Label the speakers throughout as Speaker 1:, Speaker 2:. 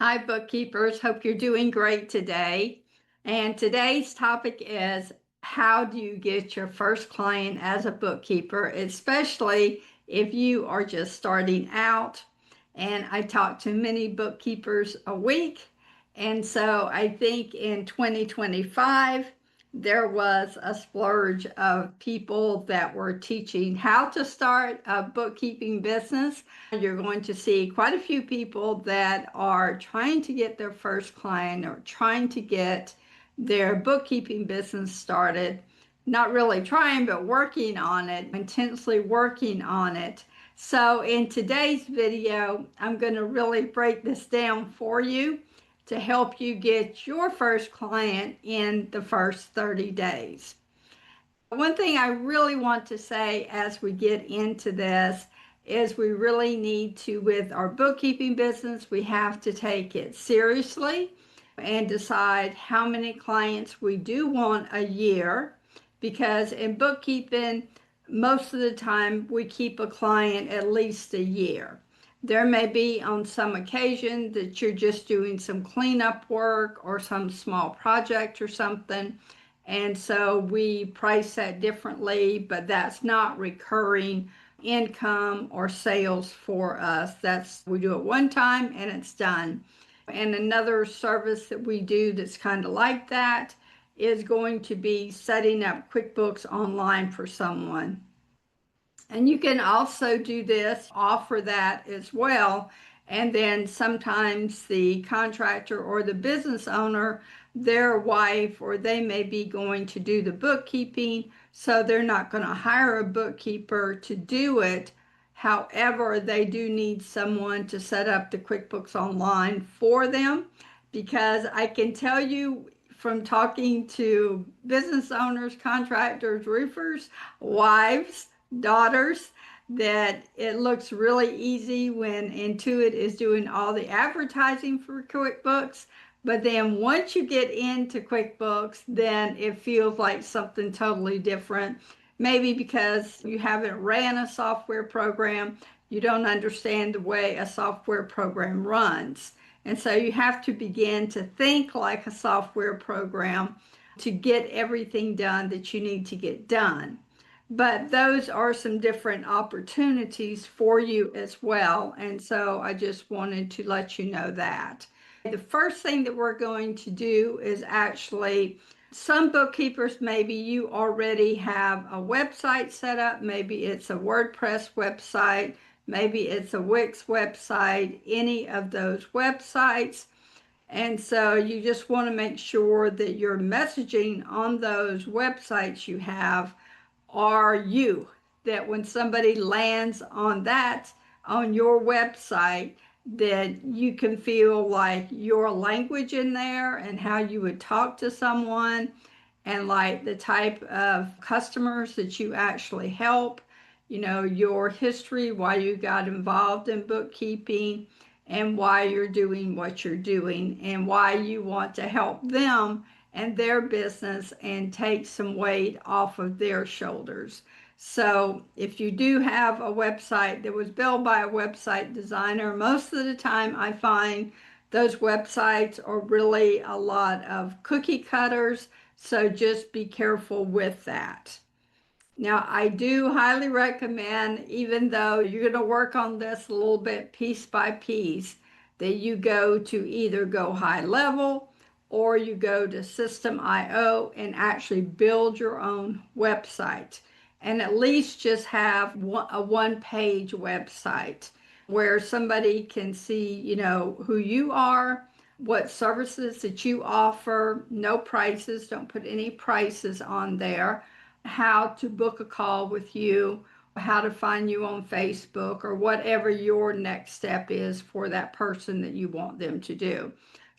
Speaker 1: Hi, bookkeepers. Hope you're doing great today. And today's topic is how do you get your first client as a bookkeeper, especially if you are just starting out. And I talk to many bookkeepers a week. And so I think in 2025, there was a splurge of people that were teaching how to start a bookkeeping business. You're going to see quite a few people that are trying to get their first client or trying to get their bookkeeping business started. Not really trying, but working on it, intensely working on it. So in today's video, I'm going to really break this down for you to help you get your first client in the first 30 days. One thing I really want to say as we get into this is we really need to, with our bookkeeping business, we have to take it seriously and decide how many clients we do want a year, because in bookkeeping, most of the time we keep a client at least a year. There may be on some occasion that you're just doing some cleanup work or some small project or something. And so we price that differently, but that's not recurring income or sales for us. We do it one time and it's done. And another service that we do that's kind of like that is going to be setting up QuickBooks Online for someone. And you can also do this, offer that as well. And then sometimes the contractor or the business owner, their wife, or they may be going to do the bookkeeping, so they're not going to hire a bookkeeper to do it. However, they do need someone to set up the QuickBooks Online for them, because I can tell you from talking to business owners, contractors, roofers, wives, daughters, that it looks really easy when Intuit is doing all the advertising for QuickBooks. But then once you get into QuickBooks, then it feels like something totally different. Maybe because you haven't ran a software program, you don't understand the way a software program runs. And so you have to begin to think like a software program to get everything done that you need to get done. But those are some different opportunities for you as well. And so I just wanted to let you know that. The first thing that we're going to do is actually, some bookkeepers, maybe you already have a website set up. Maybe it's a WordPress website. Maybe it's a Wix website, any of those websites. And so you just want to make sure that your messaging on those websites you have are you, that when somebody lands on that, on your website, that you can feel like your language in there and how you would talk to someone, and like the type of customers that you actually help, your history, why you got involved in bookkeeping, and why you're doing what you're doing, and why you want to help them and their business and take some weight off of their shoulders. So if you do have a website that was built by a website designer, most of the time I find those websites are really a lot of cookie cutters. So just be careful with that. Now, I do highly recommend, even though you're going to work on this a little bit piece by piece, that you go to either go high level or you go to System.io and actually build your own website, and at least just have a one-page website where somebody can see, who you are, what services that you offer, no prices, don't put any prices on there, how to book a call with you, how to find you on Facebook, or whatever your next step is for that person that you want them to do.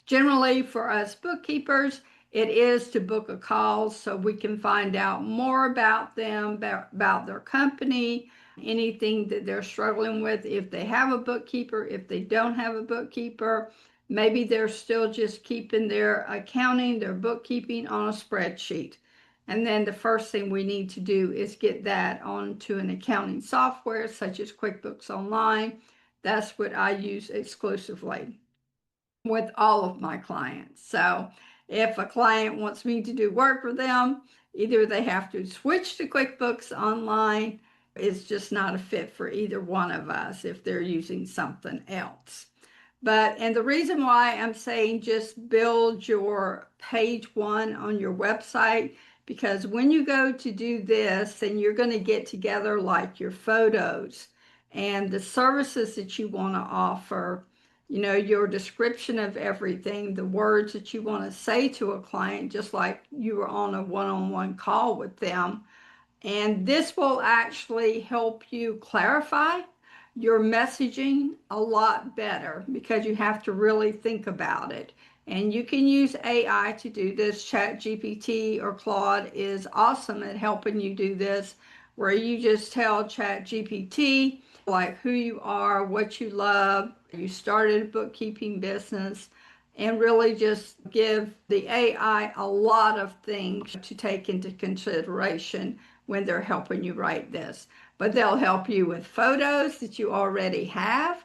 Speaker 1: Generally, for us bookkeepers, it is to book a call so we can find out more about them, about their company, anything that they're struggling with, if they have a bookkeeper, if they don't have a bookkeeper. Maybe they're still just keeping their accounting, their bookkeeping on a spreadsheet. And then the first thing we need to do is get that onto an accounting software such as QuickBooks Online. That's what I use exclusively. with all of my clients. So if a client wants me to do work for them, either they have to switch to QuickBooks Online. It's just not a fit for either one of us if they're using something else. And the reason why I'm saying just build your page one on your website, because when you go to do this, then you're going to get together like your photos and the services that you want to offer, your description of everything, the words that you want to say to a client, just like you were on a one-on-one call with them. And this will actually help you clarify your messaging a lot better because you have to really think about it. And you can use AI to do this. ChatGPT or Claude is awesome at helping you do this, where you just tell ChatGPT like who you are, what you love, you started a bookkeeping business, and really just give the AI a lot of things to take into consideration when they're helping you write this. But they'll help you with photos that you already have.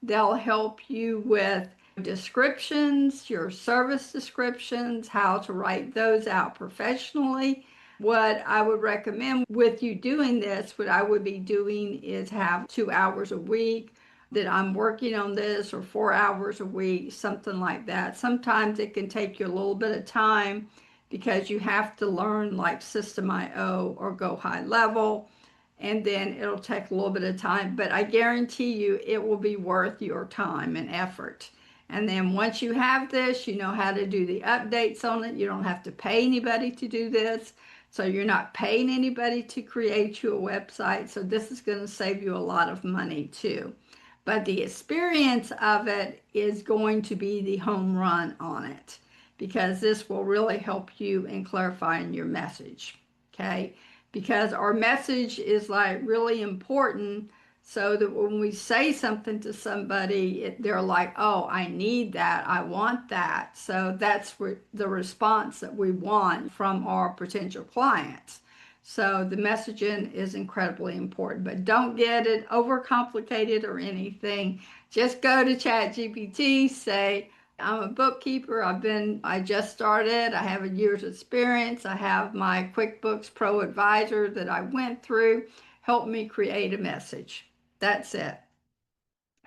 Speaker 1: They'll help you with descriptions, your service descriptions, how to write those out professionally. What I would recommend with you doing this, what I would be doing is have 2 hours a week that I'm working on this, or 4 hours a week, something like that. Sometimes it can take you a little bit of time because you have to learn like System IO or go high level, and then it'll take a little bit of time, but I guarantee you it will be worth your time and effort. And then once you have this, you know how to do the updates on it. You don't have to pay anybody to do this. So you're not paying anybody to create you a website. So this is going to save you a lot of money too. But the experience of it is going to be the home run on it, because this will really help you in clarifying your message. Okay. Because our message is like really important, so that when we say something to somebody, they're like, oh, I need that, I want that. So that's the response that we want from our potential clients. So the messaging is incredibly important, but don't get it overcomplicated or anything. Just go to ChatGPT, say, I'm a bookkeeper. I just started. I have a year's experience. I have my QuickBooks Pro advisor that I went through. Help me create a message. That's it.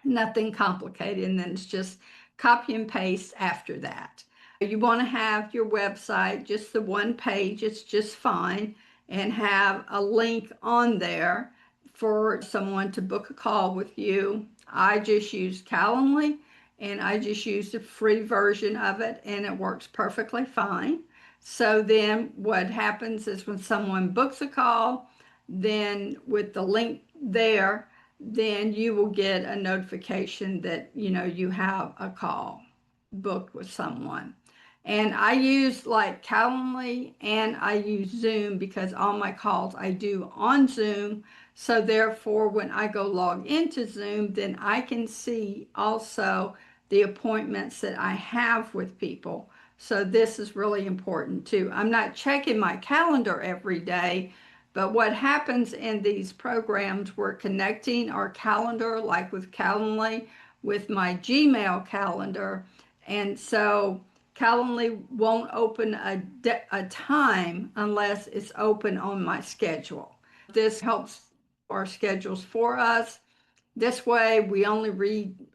Speaker 1: Nothing complicated. And then it's just copy and paste after that. You want to have your website, just the one page, it's just fine, and have a link on there for someone to book a call with you. I just use Calendly, and I just use the free version of it, and it works perfectly fine. So then what happens is when someone books a call, then with the link there, then you will get a notification that you have a call booked with someone. And I use like Calendly, and I use Zoom because all my calls I do on Zoom. So therefore, when I go log into Zoom, then I can see also the appointments that I have with people. So this is really important too. I'm not checking my calendar every day, but what happens in these programs, we're connecting our calendar, like with Calendly, with my Gmail calendar. And so Calendly won't open a time unless it's open on my schedule. This helps our schedules for us. This way, we only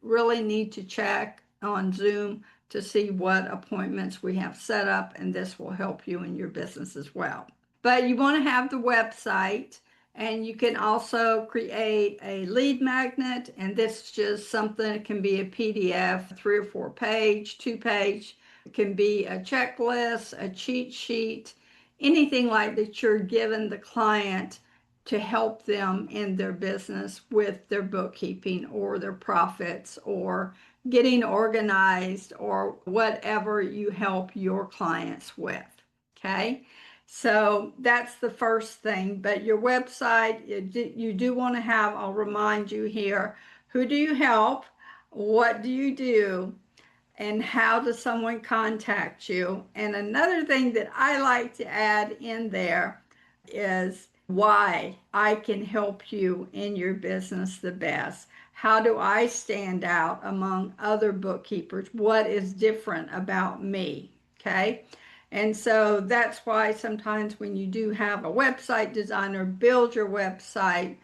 Speaker 1: really need to check on Zoom to see what appointments we have set up, and this will help you in your business as well. But you want to have the website, and you can also create a lead magnet, and this is just something. It can be a PDF, 3 or 4 page, 2 page. It can be a checklist, a cheat sheet, anything like that you're giving the client to help them in their business with their bookkeeping or their profits or getting organized or whatever you help your clients with. Okay. So that's the first thing. But your website, you do want to have, I'll remind you here, who do you help? What do you do? And how does someone contact you? And another thing that I like to add in there is why I can help you in your business the best. how do I stand out among other bookkeepers? What is different about me? Okay. And so that's why sometimes when you do have a website designer build your website,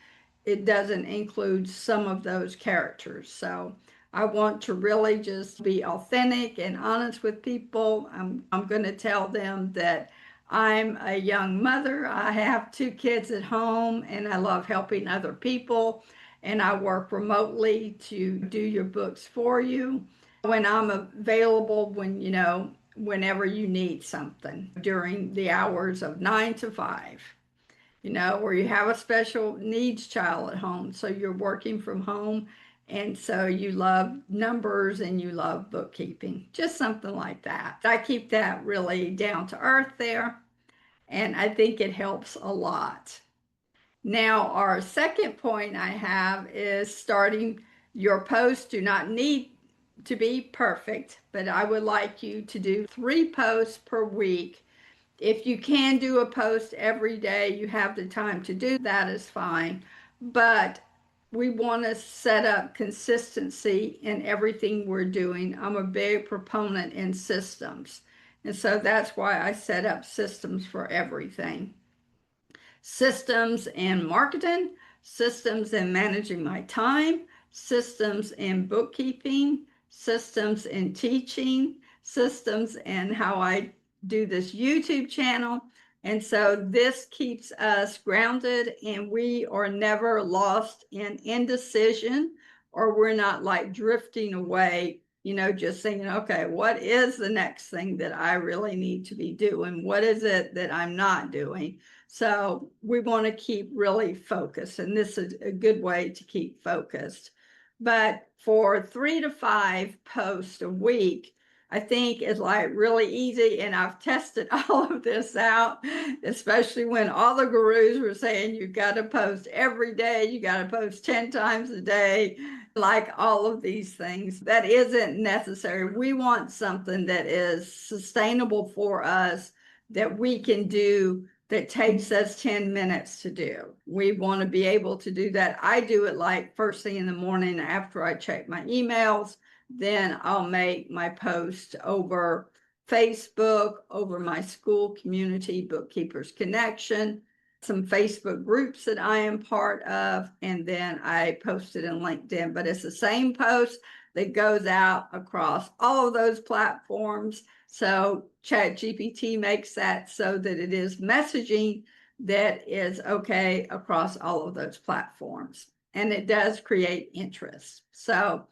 Speaker 1: it doesn't include some of those characters. So I want to really just be authentic and honest with people. I'm going to tell them that I'm a young mother. I have 2 kids at home and I love helping other people. And I work remotely to do your books for you when I'm available, whenever you need something during the hours of 9 to 5, or you have a special needs child at home. So you're working from home. And so you love numbers and you love bookkeeping, just something like that. I keep that really down to earth there. And I think it helps a lot. Now, our second point I have is starting your posts do not need to be perfect, but I would like you to do 3 posts per week. If you can do a post every day, you have the time to do that, is fine. But we want to set up consistency in everything we're doing. I'm a big proponent in systems. And so that's why I set up systems for everything. Systems in marketing, systems in managing my time, systems in bookkeeping, systems in teaching, systems in how I do this YouTube channel. And so this keeps us grounded and we are never lost in indecision, or we're not like drifting away, just thinking, okay, what is the next thing that I really need to be doing? What is it that I'm not doing? So we want to keep really focused, and this is a good way to keep focused. But for 3 to 5 posts a week, I think is like really easy. And I've tested all of this out, especially when all the gurus were saying you got to post every day, you got to post 10 times a day, like all of these things. That isn't necessary. We want something that is sustainable for us, that we can do, that takes us 10 minutes to do. We want to be able to do that. I do it like first thing in the morning after I check my emails. Then I'll make my post over Facebook, over my school community, Bookkeepers Connection, some Facebook groups that I am part of, and then I post it in LinkedIn. But it's the same post that goes out across all of those platforms. So ChatGPT makes that so that it is messaging that is okay across all of those platforms. And it does create interest. So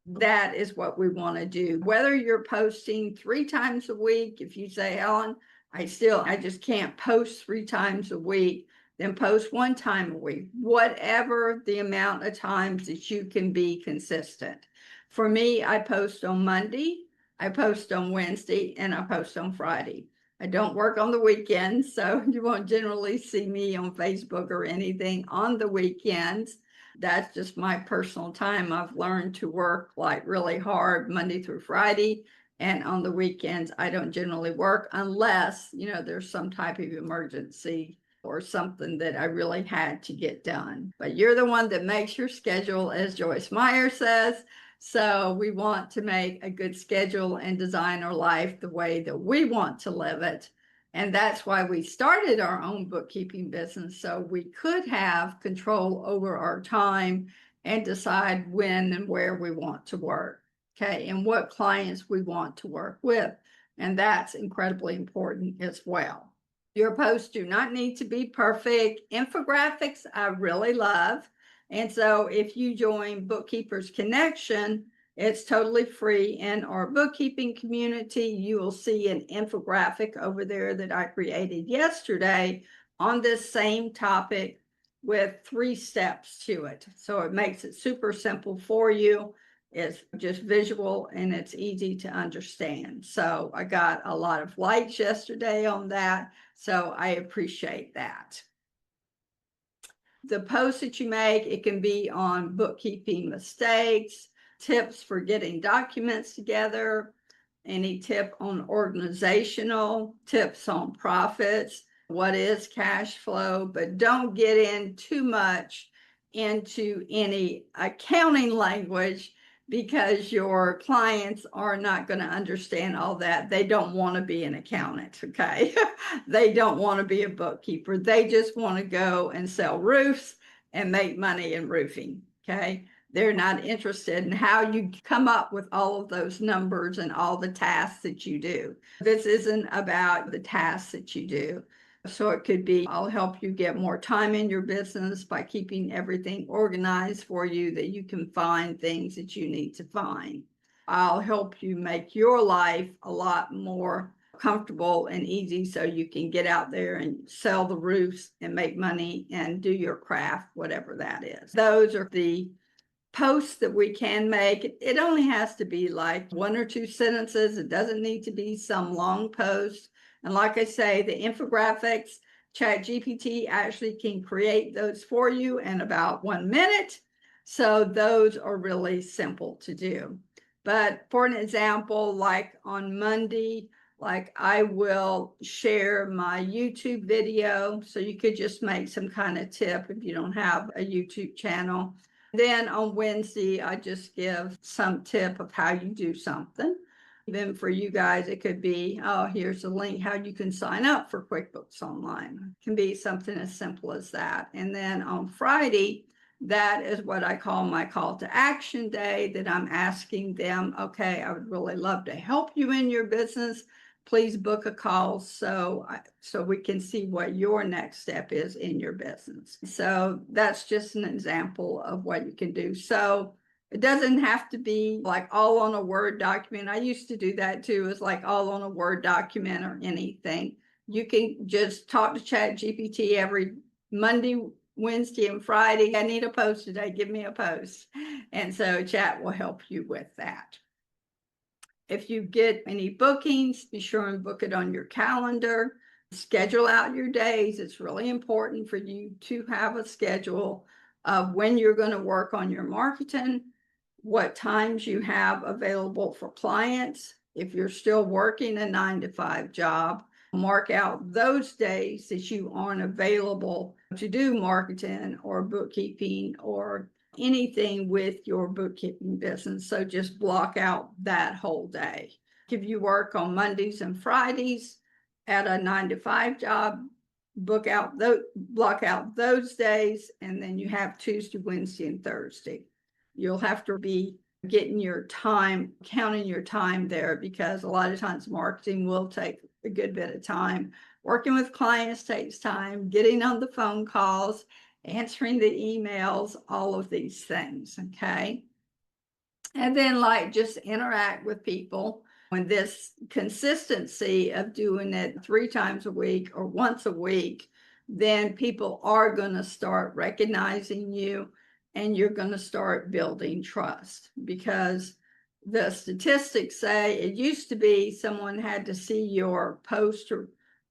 Speaker 1: that is what we want to do. Whether you're posting 3 times a week, if you say, Helen, I just can't post 3 times a week, then post 1 time a week, whatever the amount of times that you can be consistent. For me, I post on Monday, I post on Wednesday, and I post on Friday. I don't work on the weekends, so you won't generally see me on Facebook or anything on the weekends. That's just my personal time. I've learned to work like really hard Monday through Friday. And on the weekends, I don't generally work unless, there's some type of emergency or something that I really had to get done. But you're the one that makes your schedule, as Joyce Meyer says. So we want to make a good schedule and design our life the way that we want to live it. And that's why we started our own bookkeeping business, so we could have control over our time and decide when and where we want to work, okay, and what clients we want to work with. And that's incredibly important as well. Your posts do not need to be perfect. Infographics, I really love. And so if you join Bookkeepers Connection, it's totally free. In our bookkeeping community, you will see an infographic over there that I created yesterday on this same topic with 3 steps to it. So it makes it super simple for you. It's just visual and it's easy to understand. So I got a lot of likes yesterday on that. So I appreciate that. The posts that you make, it can be on bookkeeping mistakes, tips for getting documents together, any tip on organizational, tips on profits, what is cash flow, but don't get in too much into any accounting language because your clients are not going to understand all that. They don't want to be an accountant, okay? They don't want to be a bookkeeper. They just want to go and sell roofs and make money in roofing, okay? They're not interested in how you come up with all of those numbers and all the tasks that you do. This isn't about the tasks that you do. So it could be, I'll help you get more time in your business by keeping everything organized for you that you can find things that you need to find. I'll help you make your life a lot more comfortable and easy so you can get out there and sell the roofs and make money and do your craft, whatever that is. Those are the posts that we can make. It only has to be like 1 or 2 sentences. It doesn't need to be some long post. And like I say, the infographics, ChatGPT actually can create those for you in about 1 minute. So those are really simple to do. But for an example, like on Monday, like I will share my YouTube video. So you could just make some kind of tip if you don't have a YouTube channel. Then on Wednesday, I just give some tip of how you do something. Then for you guys, it could be, oh, here's a link how you can sign up for QuickBooks Online. It can be something as simple as that. And then on Friday, that is what I call my call to action day, that I'm asking them, okay, I would really love to help you in your business. Please book a call so we can see what your next step is in your business. So that's just an example of what you can do. So it doesn't have to be like all on a Word document. I used to do that too. It's like all on a Word document or anything. You can just talk to ChatGPT every Monday, Wednesday, and Friday. I need a post today. Give me a post. And so Chat will help you with that. If you get any bookings, be sure and book it on your calendar. Schedule out your days. It's really important for you to have a schedule of when you're going to work on your marketing, what times you have available for clients. If you're still working a 9-to-5 job, mark out those days that you aren't available to do marketing or bookkeeping or anything with your bookkeeping business. So just block out that whole day. If you work on Mondays and Fridays at a 9-to-5 job, block out those days, and then you have Tuesday, Wednesday, and Thursday. You'll have to be getting your time, counting your time there, because a lot of times marketing will take a good bit of time. Working with clients takes time, getting on the phone calls, answering the emails, all of these things, okay? And then like just interact with people. When this consistency of doing it 3 times a week or once a week, then people are going to start recognizing you and you're going to start building trust, because the statistics say it used to be someone had to see your post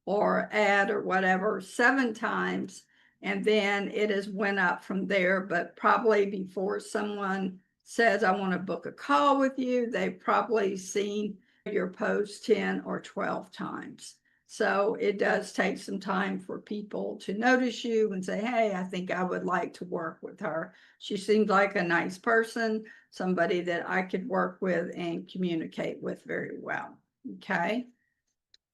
Speaker 1: or ad or whatever 7 times, and then it has went up from there. But probably before someone says, I want to book a call with you, they've probably seen your post 10 or 12 times. So it does take some time for people to notice you and say, hey, I think I would like to work with her. She seems like a nice person, somebody that I could work with and communicate with very well. Okay.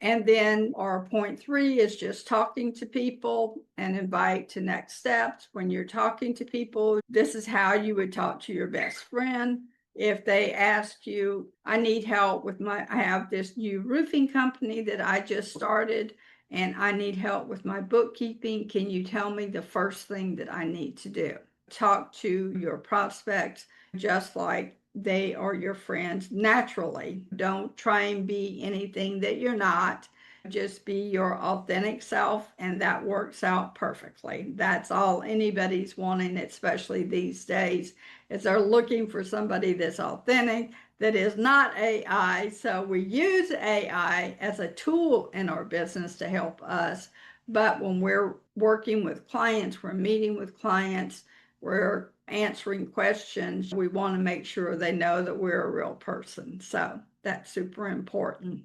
Speaker 1: And then our point 3 is just talking to people and invite to next steps. When you're talking to people, this is how you would talk to your best friend. If they ask you, I need help with I have this new roofing company that I just started and I need help with my bookkeeping. Can you tell me the first thing that I need to do? Talk to your prospects just like they are your friends naturally. Don't try and be anything that you're not. Just be your authentic self, and that works out perfectly. That's all anybody's wanting, especially these days, is they're looking for somebody that's authentic, that is not AI. So we use AI as a tool in our business to help us. But when we're working with clients, we're meeting with clients, we're answering questions, we want to make sure they know that we're a real person. So that's super important.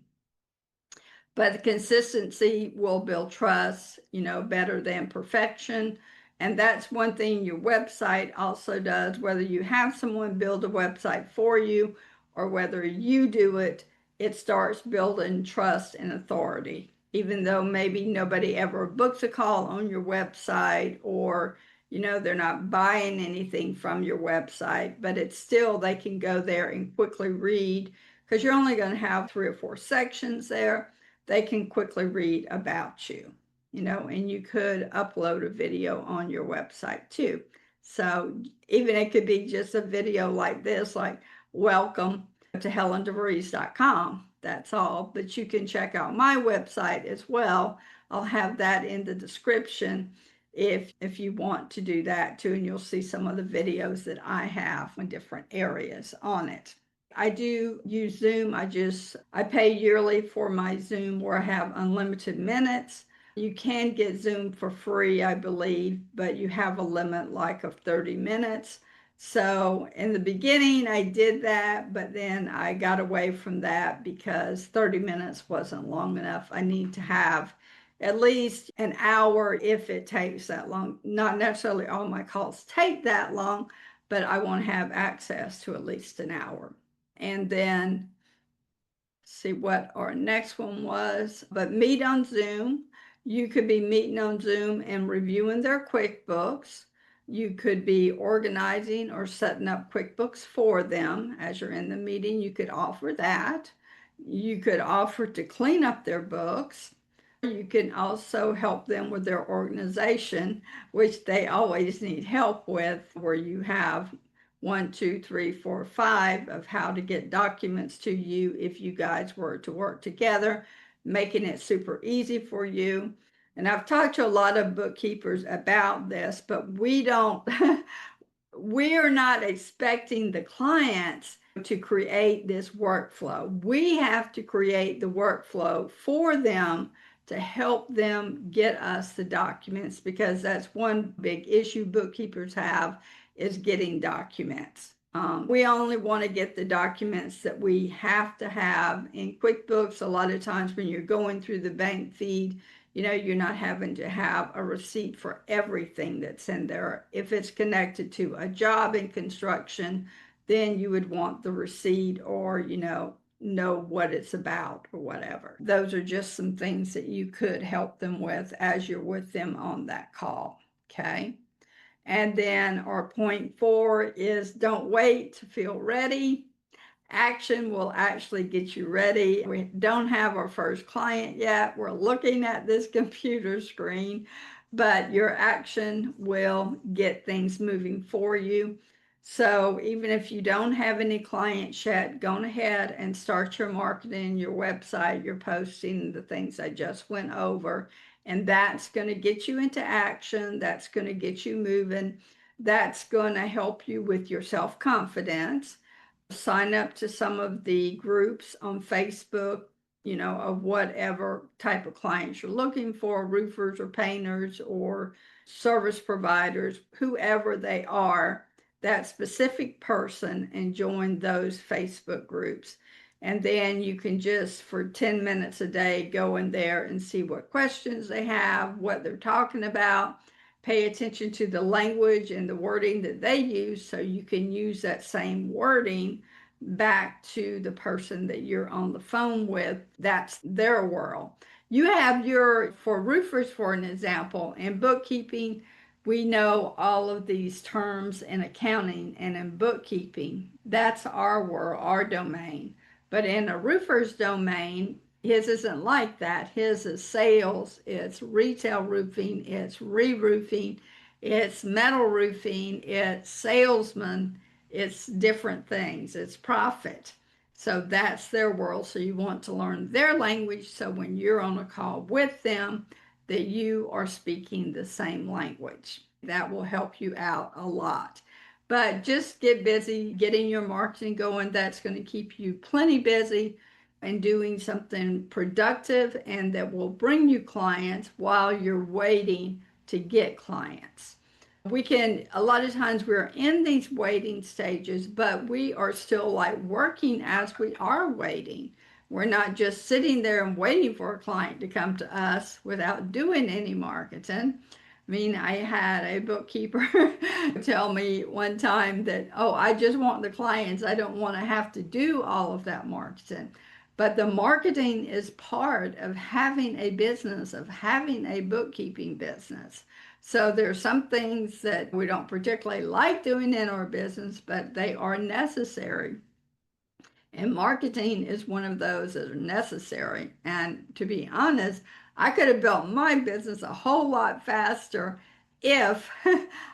Speaker 1: But the consistency will build trust, better than perfection. And that's one thing your website also does, whether you have someone build a website for you or whether you do it, it starts building trust and authority. Even though maybe nobody ever books a call on your website, or they're not buying anything from your website, but it's still, they can go there and quickly read, because you're only going to have 3 or 4 sections there. They can quickly read about you, and you could upload a video on your website too. So even it could be just a video like this, like welcome to HelenDeVries.com. That's all. But you can check out my website as well. I'll have that in the description if you want to do that too, and you'll see some of the videos that I have in different areas on it. I do use Zoom. I pay yearly for my Zoom, where I have unlimited minutes. You can get Zoom for free, I believe, but you have a limit like of 30 minutes. So in the beginning I did that, but then I got away from that because 30 minutes wasn't long enough. I need to have at least an hour if it takes that long. Not necessarily all my calls take that long, but I want to have access to at least an hour. And then see what our next one was, but meet on Zoom. You could be meeting on Zoom and reviewing their QuickBooks. You could be organizing or setting up QuickBooks for them as you're in the meeting. You could offer that. You could offer to clean up their books. You can also help them with their organization, which they always need help with, where you have 1, 2, 3, 4, 5 of how to get documents to you if you guys were to work together, making it super easy for you. And I've talked to a lot of bookkeepers about this, but we are not expecting the clients to create this workflow. We have to create the workflow for them to help them get us the documents, because that's one big issue bookkeepers have, is getting documents. We only want to get the documents that we have to have in QuickBooks. A lot of times when you're going through the bank feed, you're not having to have a receipt for everything that's in there. If it's connected to a job in construction, then you would want the receipt, or know what it's about or whatever. Those are just some things that you could help them with as you're with them on that call. Okay. And then our point 4 is don't wait to feel ready. Action will actually get you ready. We don't have our first client yet. We're looking at this computer screen, but your action will get things moving for you. So even if you don't have any clients yet, go ahead and start your marketing, your website, your posting, the things I just went over. And that's going to get you into action. That's going to get you moving. That's going to help you with your self-confidence. Sign up to some of the groups on Facebook, of whatever type of clients you're looking for, roofers or painters or service providers, whoever they are, that specific person, and join those Facebook groups. And then you can just, for 10 minutes a day, go in there and see what questions they have, what they're talking about. Pay attention to the language and the wording that they use, so you can use that same wording back to the person that you're on the phone with. That's their world. You have for roofers, for an example, in bookkeeping, we know all of these terms in accounting, and in bookkeeping, that's our world, our domain. But in a roofer's domain, his isn't like that. His is sales, it's retail roofing, it's re-roofing, it's metal roofing, it's salesman, it's different things, it's profit. So that's their world. So you want to learn their language, so when you're on a call with them, that you are speaking the same language. That will help you out a lot. But just get busy getting your marketing going. That's going to keep you plenty busy and doing something productive, and that will bring you clients while you're waiting to get clients. A lot of times we're in these waiting stages, but we are still like working as we are waiting. We're not just sitting there and waiting for a client to come to us without doing any marketing. I mean, I had a bookkeeper tell me one time that, oh, I just want the clients. I don't want to have to do all of that marketing. But the marketing is part of having a business, of having a bookkeeping business. So there's some things that we don't particularly like doing in our business, but they are necessary. And marketing is one of those that are necessary. And to be honest, I could have built my business a whole lot faster if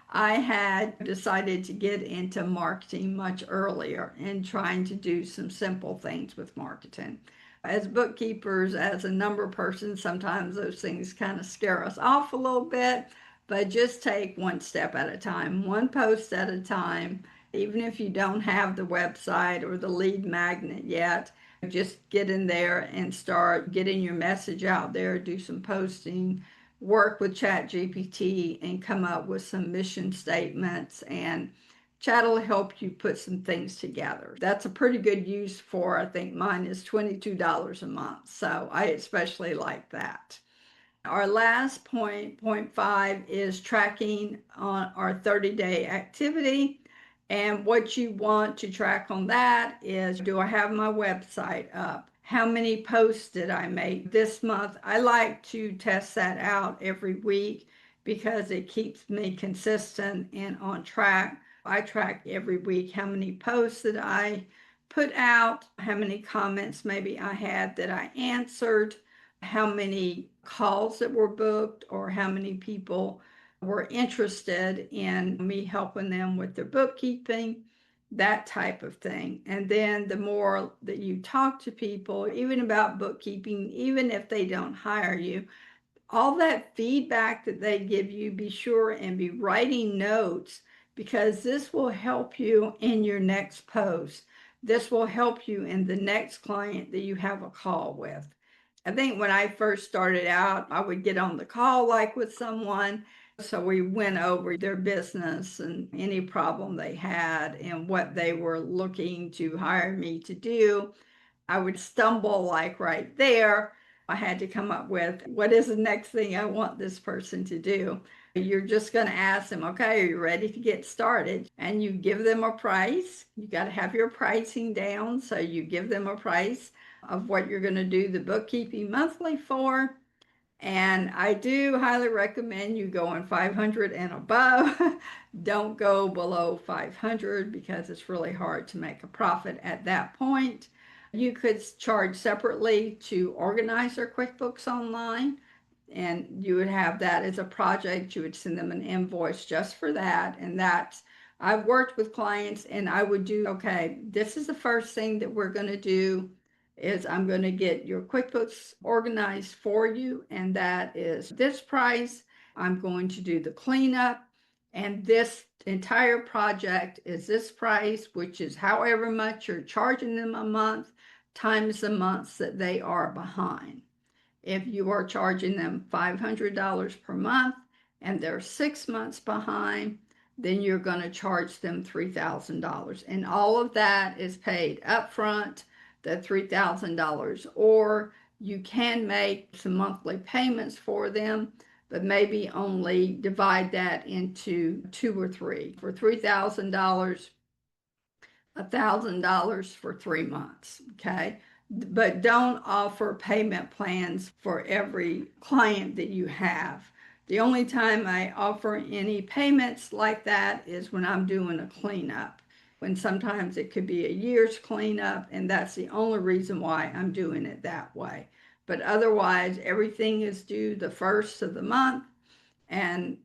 Speaker 1: I had decided to get into marketing much earlier and trying to do some simple things with marketing. As bookkeepers, as a number person, sometimes those things kind of scare us off a little bit, but just take one step at a time, one post at a time. Even if you don't have the website or the lead magnet yet, just get in there and start getting your message out there, do some posting, work with ChatGPT and come up with some mission statements, and Chat will help you put some things together. That's a pretty good use for, I think mine is $22 a month. So I especially like that. Our last point 5, is tracking on our 30-day activity. And what you want to track on that is, do I have my website up? How many posts did I make this month? I like to test that out every week because it keeps me consistent and on track. I track every week how many posts that I put out, how many comments maybe I had that I answered, how many calls that were booked, or how many people were interested in me helping them with their bookkeeping, that type of thing. And then the more that you talk to people, even about bookkeeping, even if they don't hire you, all that feedback that they give you, be sure and be writing notes, because this will help you in your next post. This will help you in the next client that you have a call with. I think when I first started out, I would get on the call like with someone. So we went over their business and any problem they had and what they were looking to hire me to do. I would stumble like right there. I had to come up with, what is the next thing I want this person to do? You're just going to ask them, okay, are you ready to get started? And you give them a price. You got to have your pricing down. So you give them a price of what you're going to do the bookkeeping monthly for. And I do highly recommend you going 500 and above. Don't go below 500 because it's really hard to make a profit at that point. You could charge separately to organize their QuickBooks Online, and you would have that as a project. You would send them an invoice just for that. And that's, I've worked with clients and I would do, okay, this is the first thing that we're going to do is I'm going to get your QuickBooks organized for you, and that is this price. I'm going to do the cleanup, and this entire project is this price, which is however much you're charging them a month times the months that they are behind. If you are charging them $500 per month and they're 6 months behind, then you're going to charge them $3,000. And all of that is paid upfront, the $3,000. Or you can make some monthly payments for them, but maybe only divide that into 2 or 3. For $3,000, $1,000 for 3 months, okay? But don't offer payment plans for every client that you have. The only time I offer any payments like that is when I'm doing a cleanup, when sometimes it could be a year's cleanup, and that's the only reason why I'm doing it that way. But otherwise, everything is due the first of the month, and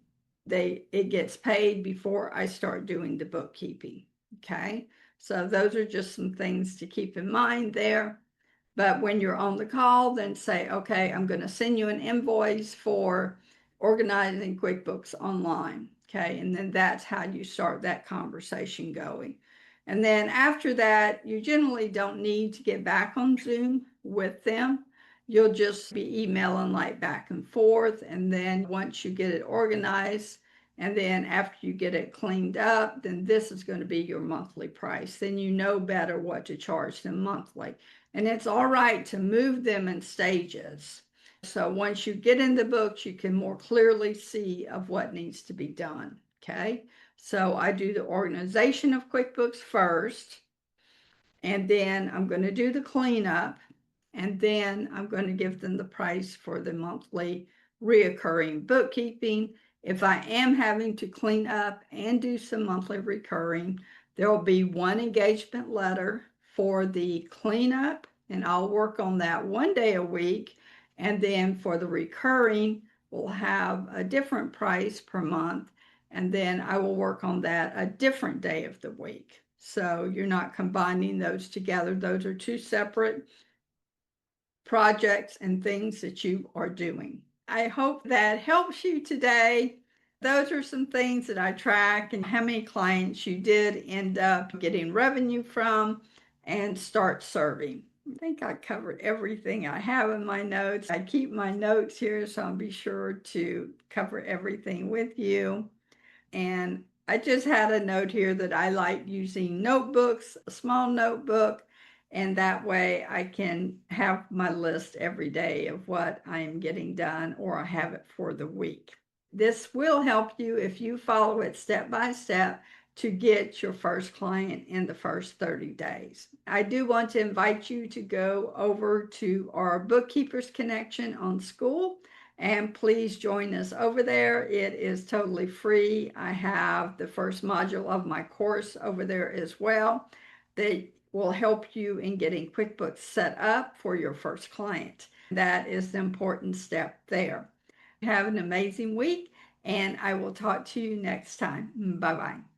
Speaker 1: it gets paid before I start doing the bookkeeping, okay? So those are just some things to keep in mind there. But when you're on the call, then say, okay, I'm going to send you an invoice for organizing QuickBooks Online, okay? And then that's how you start that conversation going. And then after that, you generally don't need to get back on Zoom with them. You'll just be emailing like back and forth. And then once you get it organized, and then after you get it cleaned up, then this is going to be your monthly price. Then you know better what to charge them monthly. And it's all right to move them in stages. So once you get in the books, you can more clearly see of what needs to be done. Okay. So I do the organization of QuickBooks first, and then I'm going to do the cleanup, and then I'm going to give them the price for the monthly reoccurring bookkeeping. If I am having to clean up and do some monthly recurring, there will be one engagement letter for the cleanup, and I'll work on that 1 day a week. And then for the recurring, we'll have a different price per month. And then I will work on that a different day of the week. So you're not combining those together. Those are two separate projects and things that you are doing. I hope that helps you today. Those are some things that I track, and how many clients you did end up getting revenue from and start serving. I think I covered everything I have in my notes. I keep my notes here, so I'll be sure to cover everything with you. And I just had a note here that I like using notebooks, a small notebook, and that way I can have my list every day of what I am getting done, or I have it for the week. This will help you if you follow it step by step to get your first client in the first 30 days. I do want to invite you to go over to our Bookkeepers Connection on School, and please join us over there. It is totally free. I have the first module of my course over there as well that will help you in getting QuickBooks set up for your first client. That is the important step there. Have an amazing week, and I will talk to you next time. Bye-bye.